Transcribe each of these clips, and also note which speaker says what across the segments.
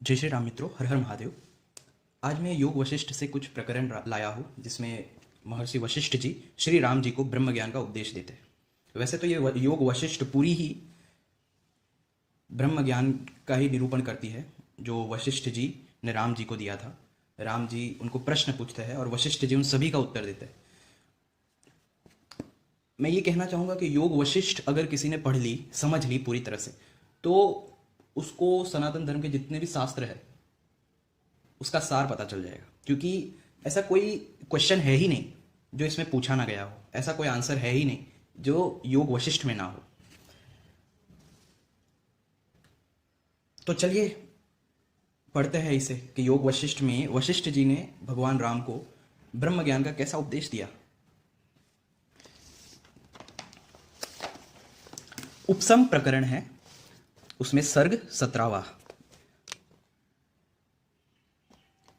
Speaker 1: जय श्री राम मित्रों, हर हर महादेव। आज मैं योग वशिष्ठ से कुछ प्रकरण लाया हूँ जिसमें महर्षि वशिष्ठ जी श्री राम जी को ब्रह्म ज्ञान का उपदेश देते हैं। वैसे तो ये योग वशिष्ठ पूरी ही ब्रह्म ज्ञान का ही निरूपण करती है जो वशिष्ठ जी ने राम जी को दिया था। राम जी उनको प्रश्न पूछते हैं और वशिष्ठ जी उन सभी का उत्तर देते हैं। मैं ये कहना चाहूँगा कि योग वशिष्ठ अगर किसी ने पढ़ ली, समझ ली पूरी तरह से, तो उसको सनातन धर्म के जितने भी शास्त्र है उसका सार पता चल जाएगा। क्योंकि ऐसा कोई क्वेश्चन है ही नहीं जो इसमें पूछा ना गया हो, ऐसा कोई आंसर है ही नहीं जो योग वशिष्ठ में ना हो। तो चलिए पढ़ते हैं इसे कि योग वशिष्ठ में वशिष्ठ जी ने भगवान राम को ब्रह्म ज्ञान का कैसा उपदेश दिया। उपसम प्रकरण है, उसमें सर्ग 17वां।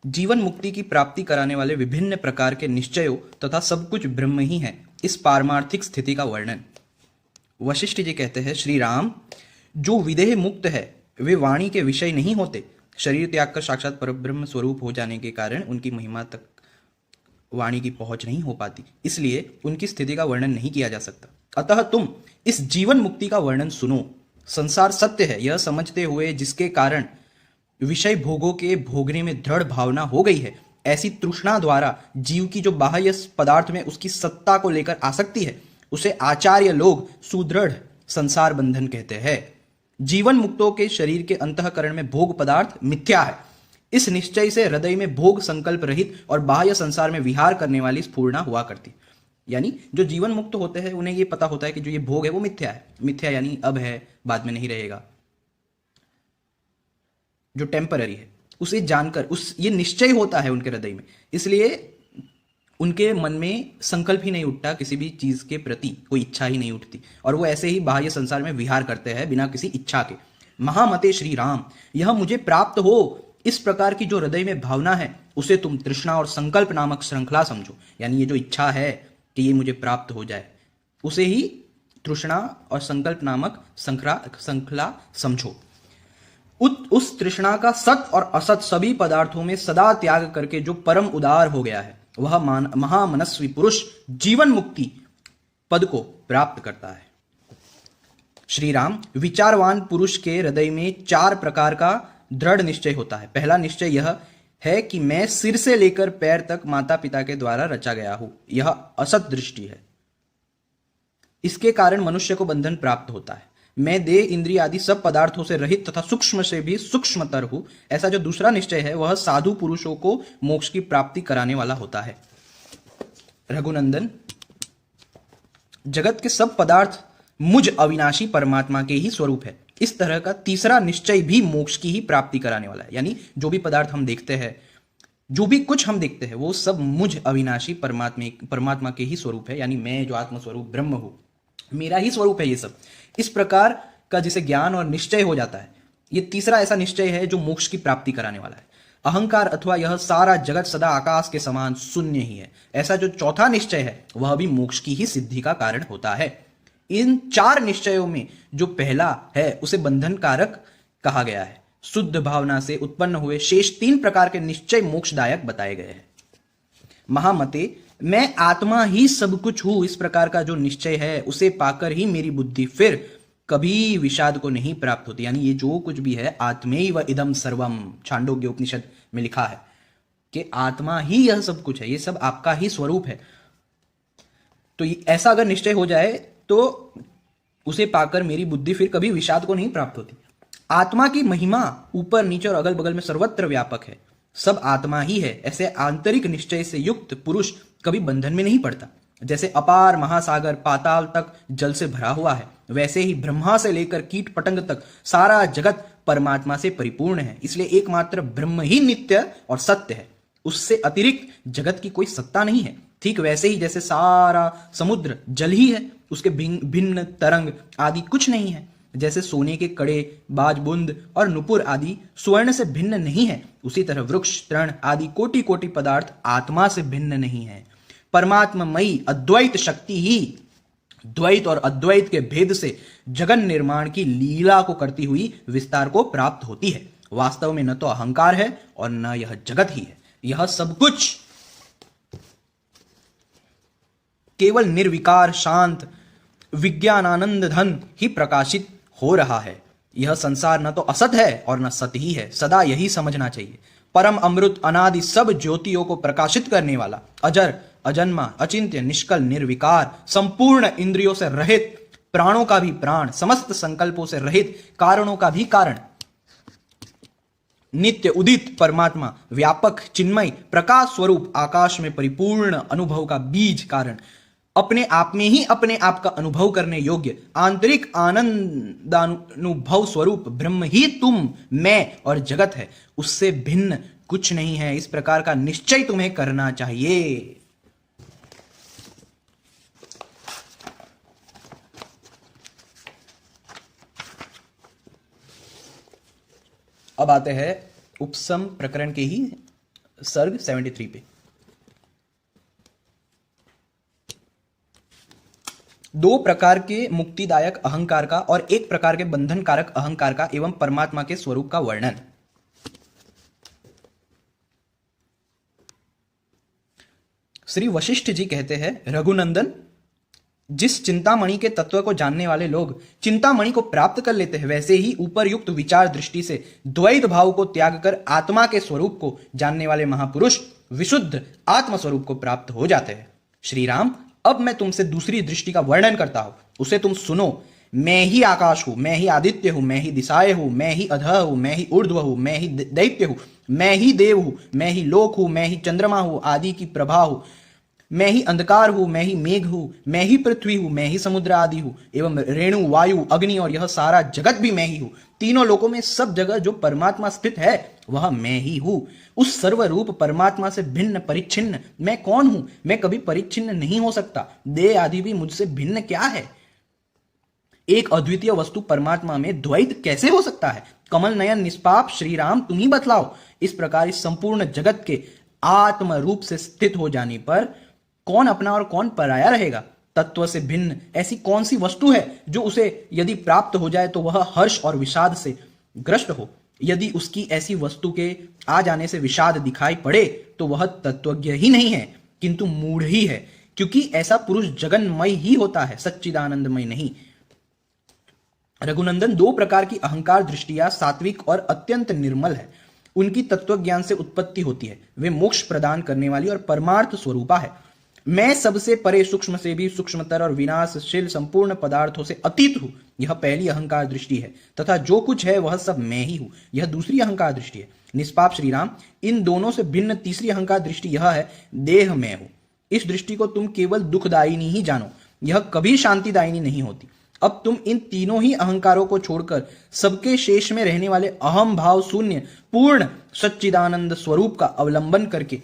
Speaker 1: जीवन मुक्ति की प्राप्ति कराने वाले विभिन्न प्रकार के निश्चयों तथा सब कुछ ब्रह्म ही है, इस पारमार्थिक स्थिति का वर्णन। वशिष्ठ जी कहते हैं, श्री राम जो विदेह मुक्त है वे वाणी के विषय नहीं होते। शरीर त्याग कर साक्षात परब्रह्म स्वरूप हो जाने के कारण उनकी महिमा तक वाणी की पहुंच नहीं हो पाती, इसलिए उनकी स्थिति का वर्णन नहीं किया जा सकता। अतः तुम इस जीवन मुक्ति का वर्णन सुनो। संसार सत्य है यह समझते हुए जिसके कारण विषय भोगों के भोगने में दृढ़ भावना हो गई है, ऐसी तृष्णा द्वारा जीव की जो बाह्य पदार्थ में उसकी सत्ता को लेकर आसक्ति है, उसे आचार्य लोग सुदृढ़ संसार बंधन कहते हैं। जीवन मुक्तों के शरीर के अंतःकरण में भोग पदार्थ मिथ्या है। इस निश्चय से हृदय में भोग संकल्प रहित और बाह्य संसार में विहार करने वाली स्फूर्णा हुआ करती। यानी जो जीवन मुक्त होते हैं उन्हें ये पता होता है कि जो ये भोग है वो मिथ्या है। मिथ्या यानी अब है, बाद में नहीं रहेगा, जो टेम्पररी है, उसे जानकर ये निश्चय होता है उनके हृदय में, इसलिए उनके मन में संकल्प ही नहीं उठता, किसी भी चीज के प्रति कोई इच्छा ही नहीं उठती, और वो ऐसे ही बाह्य संसार में विहार करते हैं बिना किसी इच्छा के। महामते श्री राम, यह मुझे प्राप्त हो, इस प्रकार की जो हृदय में भावना है उसे तुम तृष्णा और संकल्प नामक श्रृंखला समझो। यानी ये जो इच्छा है कि ये मुझे प्राप्त हो जाए, उसे ही तृष्णा और संकल्प नामक श्रृंखला समझो। उस तृष्णा का सत और असत सभी पदार्थों में सदा त्याग करके जो परम उदार हो गया है, वह महामनस्वी पुरुष जीवन मुक्ति पद को प्राप्त करता है। श्री राम, विचारवान पुरुष के हृदय में 4 प्रकार का दृढ़ निश्चय होता है। पहला निश्चय यह है कि मैं सिर से लेकर पैर तक माता पिता के द्वारा रचा गया हूं। यह असत दृष्टि है, इसके कारण मनुष्य को बंधन प्राप्त होता है। मैं देह इंद्रिय आदि सब पदार्थों से रहित तथा सूक्ष्म से भी सूक्ष्मतर हूं। ऐसा जो दूसरा निश्चय है वह साधु पुरुषों को मोक्ष की प्राप्ति कराने वाला होता है। रघुनंदन, जगत के सब पदार्थ मुझ अविनाशी परमात्मा के ही स्वरूप है। इस तरह का तीसरा निश्चय भी मोक्ष की ही प्राप्ति कराने वाला है। यानी जो भी पदार्थ हम देखते हैं, जो भी कुछ हम देखते हैं, वो सब मुझ अविनाशी परमात्मा के ही स्वरूप है। यानी मैं जो आत्म स्वरूप ब्रह्म हूं, मेरा ही स्वरूप है ये सब। इस प्रकार का जिसे ज्ञान और निश्चय हो जाता है, ये तीसरा ऐसा निश्चय है जो मोक्ष की प्राप्ति कराने वाला है। अहंकार अथवा यह सारा जगत सदा आकाश के समान शून्य ही है, ऐसा जो चौथा निश्चय है वह भी मोक्ष की ही सिद्धि का कारण होता है। इन 4 निश्चयों में जो पहला है उसे बंधन कारक कहा गया है। शुद्ध भावना से उत्पन्न हुए शेष 3 प्रकार के निश्चय मोक्षदायक बताए गए हैं। महामते, मैं आत्मा ही सब कुछ हूं, इस प्रकार का जो निश्चय है उसे पाकर ही मेरी बुद्धि फिर कभी विषाद को नहीं प्राप्त होती। यानी ये जो कुछ भी है, आत्मैव इदम सर्वम, छांदोग्य उपनिषद में लिखा है कि आत्मा ही यह सब कुछ है, ये सब आपका ही स्वरूप है। तो ऐसा अगर निश्चय हो जाए तो उसे पाकर मेरी बुद्धि फिर कभी विषाद को नहीं प्राप्त होती। आत्मा की महिमा ऊपर नीचे और अगल बगल में सर्वत्र व्यापक है, सब आत्मा ही है। ऐसे आंतरिक निश्चय से युक्त पुरुष कभी बंधन में नहीं पड़ता। जैसे अपार महासागर पाताल तक जल से भरा हुआ है, वैसे ही ब्रह्मा से लेकर कीट पतंग तक सारा जगत परमात्मा से परिपूर्ण है। इसलिए एकमात्र ब्रह्म ही नित्य और सत्य है, उससे अतिरिक्त जगत की कोई सत्ता नहीं है। ठीक वैसे ही जैसे सारा समुद्र जल ही है, उसके भिन्न तरंग आदि कुछ नहीं है। जैसे सोने के कड़े, बाजबुंद और नुपुर आदि स्वर्ण से भिन्न नहीं है, उसी तरह वृक्ष तृण आदि कोटि कोटि पदार्थ आत्मा से भिन्न नहीं है। परमात्ममयी अद्वैत शक्ति ही द्वैत और अद्वैत के भेद से जगन निर्माण की लीला को करती हुई विस्तार को प्राप्त होती है। वास्तव में न तो अहंकार है और न यह जगत ही है। यह सब कुछ केवल निर्विकार शांत विज्ञानानंद धन ही प्रकाशित हो रहा है। यह संसार न तो असत है और न सत ही है। सदा यही समझना चाहिए। परम अमृत अनादि सब ज्योतियों को प्रकाशित करने वाला, अजर अजन्मा अचिंत्य निष्कल निर्विकार, संपूर्ण इंद्रियों से रहित, प्राणों का भी प्राण, समस्त संकल्पों से रहित, कारणों का भी कारण, नित्य उदित परमात्मा, व्यापक चिन्मय प्रकाश स्वरूप, आकाश में परिपूर्ण अनुभव का बीज कारण, अपने आप में ही अपने आप का अनुभव करने योग्य आंतरिक आनंदानुभव स्वरूप ब्रह्म ही तुम, मैं और जगत है। उससे भिन्न कुछ नहीं है। इस प्रकार का निश्चय तुम्हें करना चाहिए। अब आते हैं उपसम प्रकरण के ही सर्ग 73 पे। दो प्रकार के मुक्तिदायक अहंकार का और एक प्रकार के बंधनकारक अहंकार का एवं परमात्मा के स्वरूप का वर्णन। श्री वशिष्ठ जी कहते हैं, रघुनंदन, जिस चिंतामणि के तत्व को जानने वाले लोग चिंतामणि को प्राप्त कर लेते हैं, वैसे ही ऊपरयुक्त विचार दृष्टि से द्वैत भाव को त्याग कर आत्मा के स्वरूप को जानने वाले महापुरुष विशुद्ध आत्म स्वरूप को प्राप्त हो जाते हैं। श्री राम, अब मैं तुमसे दूसरी दृष्टि का वर्णन करता हूं, उसे तुम सुनो। मैं ही आकाश हूं, मैं ही आदित्य हूं, मैं ही दिशाएं हूं, मैं ही अधः हूं, मैं ही ऊर्ध्व हूं, मैं ही दैत्य हूं, मैं ही देव हूं, मैं ही लोक हूं, मैं ही चंद्रमा हूं, आदि की प्रभा हूं, मैं ही अंधकार हूं, मैं ही मेघ हूं, मैं ही पृथ्वी हूं, मैं ही समुद्र आदि हूं, एवं रेणु वायु अग्नि और यह सारा जगत भी मैं ही हूं। तीनों लोकों में सब जगह जो परमात्मा स्थित है वह मैं ही हूं। उस सर्वरूप परमात्मा से भिन्न परिच्छिन्न मैं कौन हूं? मैं कभी परिच्छिन्न नहीं हो सकता। देह आदि भी मुझसे भिन्न क्या है? एक अद्वितीय वस्तु परमात्मा में द्वैत कैसे हो सकता है? कमल नयन निष्पाप श्री राम, तुम ही बतलाओ। इस प्रकार इस संपूर्ण जगत के आत्म रूप से स्थित हो जाने पर कौन अपना और कौन पराया रहेगा? तत्व से भिन्न ऐसी कौन सी वस्तु है जो उसे यदि प्राप्त हो जाए तो वह हर्ष और विषाद से ग्रस्त हो? यदि उसकी ऐसी वस्तु के आ जाने से विषाद दिखाई पड़े तो वह तत्वज्ञ ही नहीं है किंतु मूढ़ ही है, क्योंकि ऐसा पुरुष जगन्मय ही होता है, सच्चिदानंदमय नहीं। रघुनंदन, दो प्रकार की अहंकार दृष्टियां सात्विक और अत्यंत निर्मल है। उनकी तत्वज्ञान से उत्पत्ति होती है। वे मोक्ष प्रदान करने वाली और परमार्थ स्वरूपा है। मैं सबसे परे, सूक्ष्म से भी सूक्ष्मतर और विनाशशील संपूर्ण पदार्थों से अतीत हूं, यह पहली अहंकार दृष्टि है, तथा जो कुछ है वह सब मैं ही हूं, यह दूसरी अहंकार दृष्टि है। निष्पाप श्री राम, इन दोनों से भिन्न तीसरी अहंकार दृष्टि यह है, देह मैं हूं। इस दृष्टि को तुम केवल दुखदायिनी ही जानो, यह कभी शांतिदायिनी नहीं होती। अब तुम इन तीनों ही अहंकारों को छोड़कर सबके शेष में रहने वाले अहम भाव शून्य पूर्ण सच्चिदानंद स्वरूप का अवलंबन करके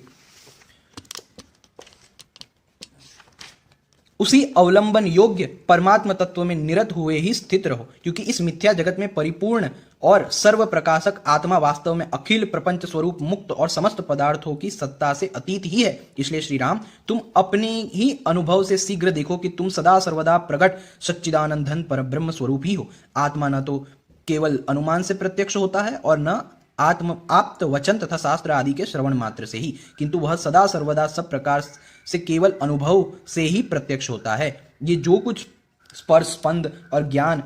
Speaker 1: उसी अवलंबन योग्य परमात्म तत्व में निरत हुए ही स्थित रहो, क्योंकि इस मिथ्या जगत में परिपूर्ण और सर्व प्रकाशक आत्मा वास्तव में अखिल प्रपंच स्वरूप मुक्त और समस्त पदार्थों की सत्ता से अतीत ही है। इसलिए श्री राम, तुम अपने ही अनुभव से शीघ्र देखो कि तुम सदा सर्वदा प्रकट सच्चिदानंद धन परब्रह्म स्वरूप ही हो। आत्मा न तो केवल अनुमान से प्रत्यक्ष होता है और न आत्म आप्त वचन तथा शास्त्र आदि के श्रवण मात्र से ही, किंतु वह सदा सर्वदा सब प्रकार से केवल अनुभव से ही प्रत्यक्ष होता है। ये जो कुछ स्पर्श स्पंद और ज्ञान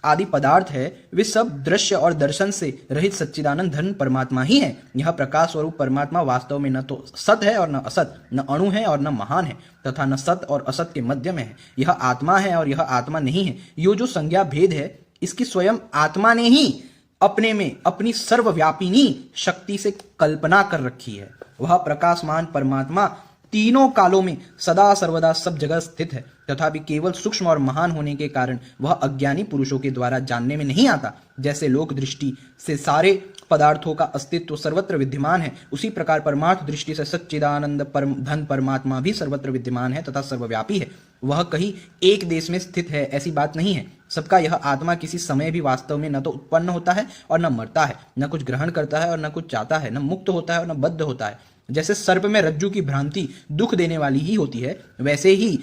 Speaker 1: आदि पदार्थ है वे सब दृश्य और दर्शन से रहित सच्चिदानंद धन परमात्मा ही है। यह प्रकाश स्वरूप परमात्मा वास्तव में न तो सत है और न असत, न अणु है और न महान है, तथा न सत और असत के मध्य में है। यह आत्मा है और यह आत्मा नहीं है। यो जो संज्ञा भेद है, इसकी स्वयं आत्मा ने ही अपने में अपनी सर्वव्यापिनी शक्ति से कल्पना कर रखी है। वह प्रकाशमान परमात्मा तीनों कालों में सदा सर्वदा सब जगह स्थित है, तथापि केवल सूक्ष्म और महान होने के कारण वह अज्ञानी पुरुषों के द्वारा जानने में नहीं आता। जैसे लोक दृष्टि से सारे पदार्थों का अस्तित्व सर्वत्र विद्यमान है, उसी प्रकार परमार्थ दृष्टि से सच्चिदानंद धन परमात्मा भी सर्वत्र विद्यमान है तथा सर्वव्यापी है। वह कहीं एक देश में स्थित है ऐसी बात नहीं है। सबका यह आत्मा किसी समय भी वास्तव में न तो उत्पन्न होता है और न मरता है, न कुछ ग्रहण करता है और न कुछ चाहता है, न मुक्त होता है और न बद्ध होता है। जैसे सर्प में रज्जु की भ्रांति दुख देने वाली ही होती है, वैसे ही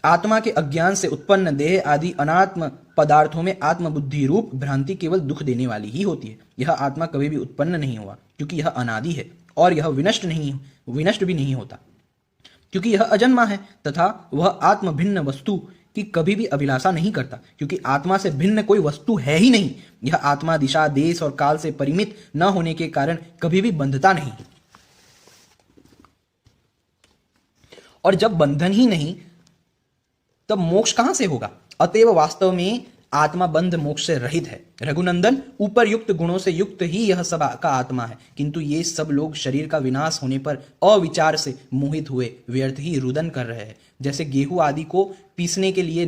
Speaker 1: आत्मा के अज्ञान से उत्पन्न देह आदि अनात्म पदार्थों में आत्मबुद्धि रूप भ्रांति केवल दुख देने वाली ही होती है। यह आत्मा कभी भी उत्पन्न नहीं हुआ क्योंकि यह अनादि है, और यह विनष्ट भी नहीं होता क्योंकि यह अजन्मा है, तथा वह आत्म भिन्न वस्तु की कभी भी अभिलाषा नहीं करता क्योंकि आत्मा से भिन्न कोई वस्तु है ही नहीं। यह आत्मा दिशा, देश और काल से परिमित न होने के कारण कभी भी बंधता नहीं, और जब बंधन ही नहीं तब मोक्ष कहां से होगा? अतएव वास्तव में आत्मा बंध मोक्ष से रहित है। रघुनंदन, ऊपर युक्त गुणों से युक्त ही यह सब का आत्मा है, किंतु ये सब लोग शरीर का विनाश होने पर अविचार से मोहित हुए व्यर्थ ही रुदन कर रहे हैं। जैसे गेहूं आदि को पीसने के लिए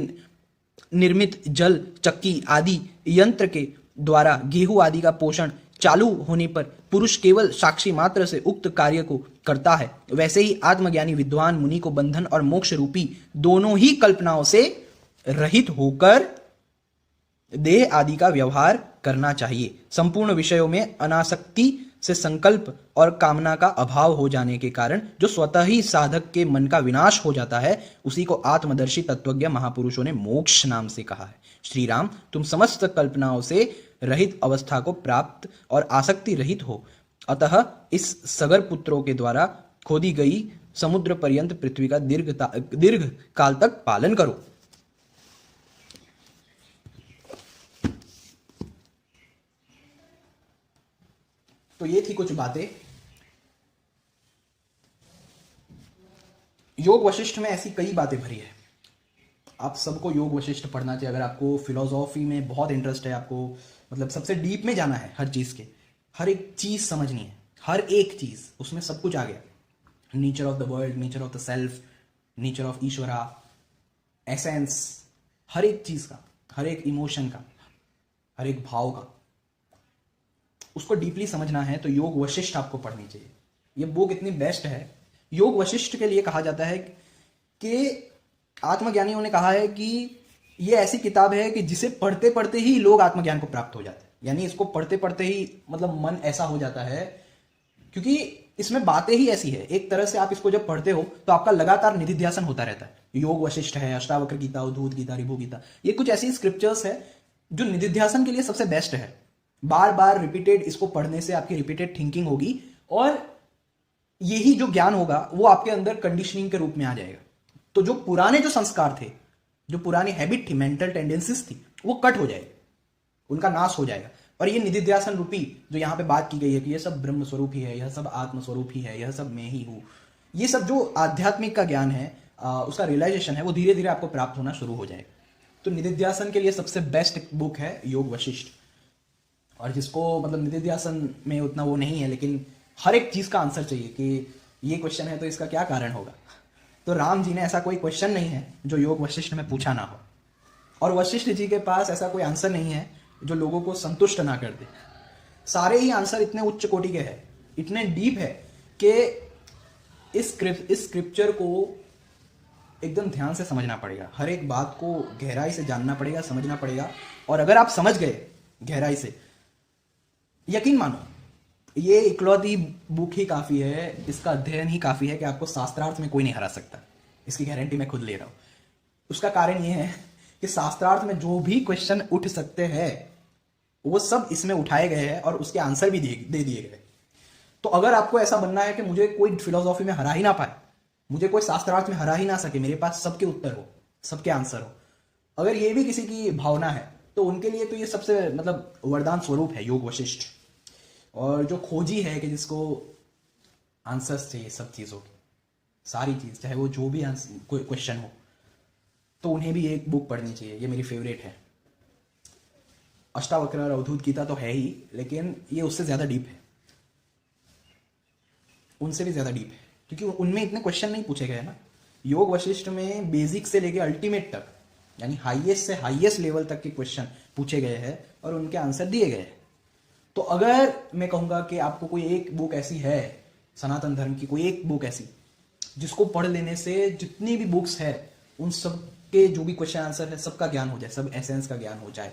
Speaker 1: निर्मित जल चक्की आदि यंत्र के द्वारा गेहूं आदि का पोषण चालू होने पर पुरुष केवल साक्षी मात्र से उक्त कार्य को करता है, वैसे ही आत्मज्ञानी विद्वान मुनि को बंधन और मोक्ष रूपी दोनों ही कल्पनाओं से रहित होकर देह आदि का व्यवहार करना चाहिए। संपूर्ण विषयों में अनासक्ति से संकल्प और कामना का अभाव हो जाने के कारण जो स्वतः ही साधक के मन का विनाश हो जाता है, उसी को आत्मदर्शी तत्वज्ञ महापुरुषों ने मोक्ष नाम से कहा है। श्री राम, तुम समस्त कल्पनाओं से रहित अवस्था को प्राप्त और आसक्ति रहित हो, अतः इस सगर पुत्रों के द्वारा खोदी गई समुद्र पर्यंत पृथ्वी का दीर्घ काल तक पालन करो। तो ये थी कुछ बातें। योग वशिष्ठ में ऐसी कई बातें भरी है। आप सबको योग वशिष्ठ पढ़ना चाहिए। अगर आपको फिलोसॉफी में बहुत इंटरेस्ट है, आपको मतलब सबसे डीप में जाना है, हर चीज के हर एक चीज समझनी है, हर एक चीज उसमें सब कुछ आ गया। Nature of the world, nature of the self, nature of ईश्वरा, एसेंस, हर एक चीज का, हर एक इमोशन का, हर एक भाव का, उसको डीपली समझना है तो योग वशिष्ठ आपको पढ़नी चाहिए। ये बुक इतनी बेस्ट है। योग वशिष्ठ के लिए कहा जाता है कि आत्मज्ञानियों ने कहा है कि ये ऐसी किताब है कि जिसे पढ़ते पढ़ते ही लोग आत्मज्ञान को प्राप्त हो जाते हैं। यानी इसको पढ़ते पढ़ते ही मतलब मन ऐसा हो जाता है, क्योंकि इसमें बातें ही ऐसी है। एक तरह से आप इसको जब पढ़ते हो तो आपका लगातार निधिध्यासन होता रहता है। योग वशिष्ठ है, अष्टावक्र गीता, उद्धूत गीता, ऋभु गीता, ये कुछ ऐसी स्क्रिप्चर्स है जो निधिध्यासन के लिए सबसे बेस्ट है। बार बार रिपीटेड इसको पढ़ने से आपकी रिपीटेड थिंकिंग होगी और यही जो ज्ञान होगा वो आपके अंदर कंडीशनिंग के रूप में आ जाएगा। तो जो पुराने जो संस्कार थे, जो पुरानी हैबिट थी, मेंटल टेंडेंसीज थी, वो कट हो जाएगी, उनका नाश हो जाएगा। और ये निधिध्यासन रूपी जो यहाँ पे बात की गई है कि ये सब ब्रह्म स्वरूप ही है, यह सब आत्म स्वरूप ही है, यह सब मैं ही हूँ, ये सब जो आध्यात्मिक का ज्ञान है, उसका रियलाइजेशन है, वो धीरे धीरे आपको प्राप्त होना शुरू हो जाएगा। तो निधिध्यासन के लिए सबसे बेस्ट बुक है योग वशिष्ठ। और जिसको मतलब निधिध्यासन में उतना वो नहीं है, लेकिन हर एक चीज का आंसर चाहिए कि ये क्वेश्चन है तो इसका क्या कारण होगा, तो राम जी ने ऐसा कोई क्वेश्चन नहीं है जो योग वशिष्ठ में पूछा ना हो, और वशिष्ठ जी के पास ऐसा कोई आंसर नहीं है जो लोगों को संतुष्ट ना कर दे। सारे ही आंसर इतने उच्च कोटि के हैं, इतने डीप है कि इस स्क्रिप्चर को एकदम ध्यान से समझना पड़ेगा, हर एक बात को गहराई से जानना पड़ेगा, समझना पड़ेगा। और अगर आप समझ गए गहराई से, यकीन मानो ये इकलौती बुक ही काफी है, इसका अध्ययन ही काफी है कि आपको शास्त्रार्थ में कोई नहीं हरा सकता। इसकी गारंटी मैं खुद ले रहा हूं। उसका कारण ये है कि शास्त्रार्थ में जो भी क्वेश्चन उठ सकते हैं वो सब इसमें उठाए गए हैं और उसके आंसर भी दे दिए गए। तो अगर आपको ऐसा बनना है कि मुझे कोई फिलोसॉफी में हरा ही ना पाए, मुझे कोई शास्त्रार्थ में हरा ही ना सके, मेरे पास सबके उत्तर हो, सबके आंसर हो, अगर ये भी किसी की भावना है तो उनके लिए तो ये सबसे मतलब वरदान स्वरूप है योग वशिष्ठ। और जो खोजी है कि जिसको आंसर्स चाहिए सब चीज़ों की, सारी चीज़, चाहे वो जो भी कोई क्वेश्चन हो, तो उन्हें भी एक बुक पढ़नी चाहिए। ये मेरी फेवरेट है। अष्टावक्र और अवधूत गीता तो है ही, लेकिन ये उससे ज़्यादा डीप है, उनसे भी ज़्यादा डीप है, क्योंकि उनमें इतने क्वेश्चन नहीं पूछे गए ना। योग वशिष्ठ में बेसिक से लेके अल्टीमेट तक, यानी हाईएस्ट से हाईएस्ट लेवल तक के क्वेश्चन पूछे गए हैं और उनके आंसर दिए गए हैं। तो अगर मैं कहूँगा कि आपको कोई एक बुक ऐसी है सनातन धर्म की, कोई एक बुक ऐसी जिसको पढ़ लेने से जितनी भी बुक्स है उन सब के जो भी क्वेश्चन आंसर है सबका ज्ञान हो जाए, सब एसेंस का ज्ञान हो जाए,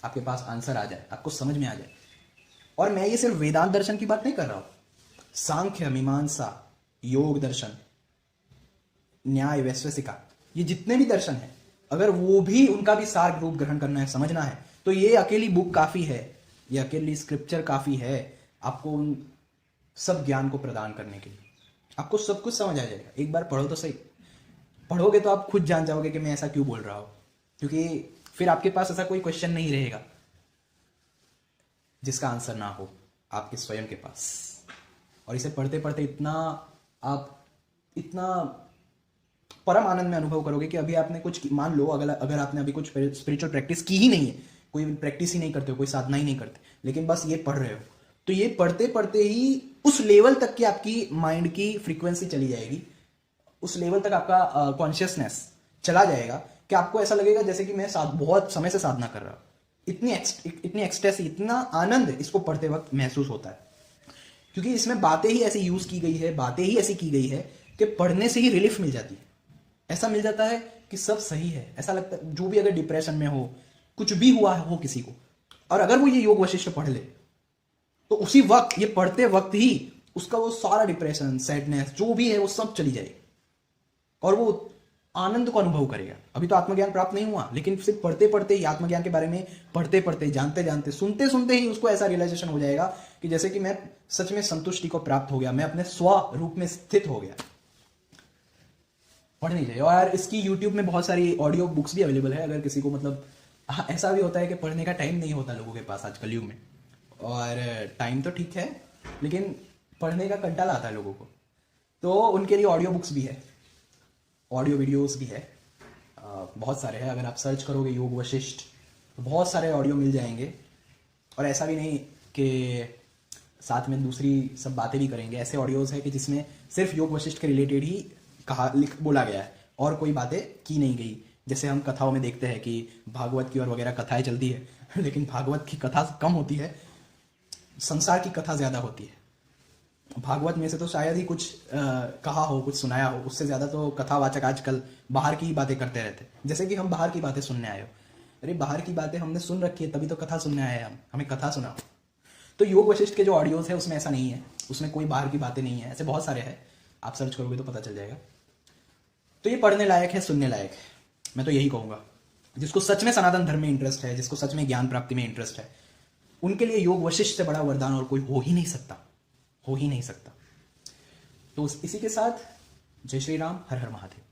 Speaker 1: आपके पास आंसर आ जाए, आपको समझ में आ जाए। और मैं ये सिर्फ वेदांत दर्शन की बात नहीं कर रहा हूँ, सांख्य, मीमांसा, योग दर्शन, न्याय, वैशेषिका, ये जितने भी दर्शन है, अगर वो भी उनका भी सार रूप ग्रहण करना है, समझना है, तो ये अकेली बुक काफी है, ये अकेली स्क्रिप्चर काफी है आपको उन सब ज्ञान को प्रदान करने के लिए। आपको सब कुछ समझ आ जाएगा, एक बार पढ़ो तो सही। पढ़ोगे तो आप खुद जान जाओगे कि मैं ऐसा क्यों बोल रहा हूं, क्योंकि फिर आपके पास ऐसा कोई क्वेश्चन नहीं रहेगा जिसका आंसर ना हो आपके स्वयं के पास। और इसे पढ़ते पढ़ते इतना परम आनंद में अनुभव करोगे कि अभी आपने कुछ, मान लो अगर आपने अभी कुछ स्पिरिचुअल प्रैक्टिस की ही नहीं है, कोई प्रैक्टिस ही नहीं करते हो, कोई साधना ही नहीं करते, लेकिन बस ये पढ़ रहे हो, तो ये पढ़ते पढ़ते ही उस लेवल तक की आपकी माइंड की फ्रीक्वेंसी चली जाएगी, उस लेवल तक आपका कॉन्शियसनेस चला जाएगा कि आपको ऐसा लगेगा जैसे कि मैं बहुत समय से साधना कर रहा हूं। इतनी एक्सटेसी, इतना आनंद इसको पढ़ते वक्त महसूस होता है, क्योंकि इसमें बातें ही ऐसी यूज की गई है, बातें ही ऐसी की गई है कि पढ़ने से ही रिलीफ मिल जाती है। ऐसा मिल जाता है कि सब सही है, ऐसा लगता है जो भी अगर डिप्रेशन में हो, कुछ भी हुआ हो किसी को, और अगर वो ये योग वशिष्ठ पढ़ ले, तो उसी वक्त, ये पढ़ते वक्त ही उसका वो सारा डिप्रेशन, सैडनेस जो भी है वो सब चली जाएगी और वो आनंद को अनुभव करेगा। अभी तो आत्मज्ञान प्राप्त नहीं हुआ, लेकिन सिर्फ पढ़ते पढ़ते ही, आत्मज्ञान के बारे में पढ़ते पढ़ते, जानते जानते, सुनते सुनते ही उसको ऐसा रियलाइजेशन हो जाएगा कि जैसे कि मैं सच में संतुष्टि को प्राप्त हो गया, मैं अपने स्व रूप में स्थित हो गया। पढ़नी चाहिए। और इसकी यूट्यूब में बहुत सारी ऑडियो बुक्स भी अवेलेबल है, अगर किसी को मतलब ऐसा भी होता है कि पढ़ने का टाइम नहीं होता लोगों के पास आजकल युग में, और टाइम तो ठीक है लेकिन पढ़ने का कंटाल आता है लोगों को, तो उनके लिए ऑडियो बुक्स भी है, ऑडियो वीडियोस भी है, बहुत सारे हैं। अगर आप सर्च करोगे योग वशिष्ठ तो बहुत सारे ऑडियो मिल जाएंगे। और ऐसा भी नहीं कि साथ में दूसरी सब बातें भी करेंगे, ऐसे ऑडियोज है कि जिसमें सिर्फ योग वशिष्ठ के रिलेटेड ही बोला गया है और कोई बातें की नहीं गई। जैसे हम कथाओं में देखते हैं कि भागवत की और वगैरह कथाएं चलती है, लेकिन भागवत की कथा कम होती है, संसार की कथा ज्यादा होती है। भागवत में से तो शायद ही कुछ कहा हो, कुछ सुनाया हो, उससे ज्यादा तो कथावाचक आजकल बाहर की ही बातें करते रहते, जैसे कि हम बाहर की बातें सुनने आए हो। अरे बाहर की बातें हमने सुन रखी है, तभी तो कथा सुनने आए हैं, हमें कथा सुनाओ। तो योग वशिष्ठ के जो ऑडियोज है उसमें ऐसा नहीं है, उसमें कोई बाहर की बातें नहीं है, ऐसे बहुत सारे हैं, आप सर्च करोगे तो पता चल जाएगा। तो ये पढ़ने लायक है, सुनने लायक है। मैं तो यही कहूंगा, जिसको सच में सनातन धर्म में इंटरेस्ट है, जिसको सच में ज्ञान प्राप्ति में इंटरेस्ट है, उनके लिए योग वशिष्ठ से बड़ा वरदान और कोई हो ही नहीं सकता, हो ही नहीं सकता। तो इसी के साथ जय श्री राम, हर हर महादेव।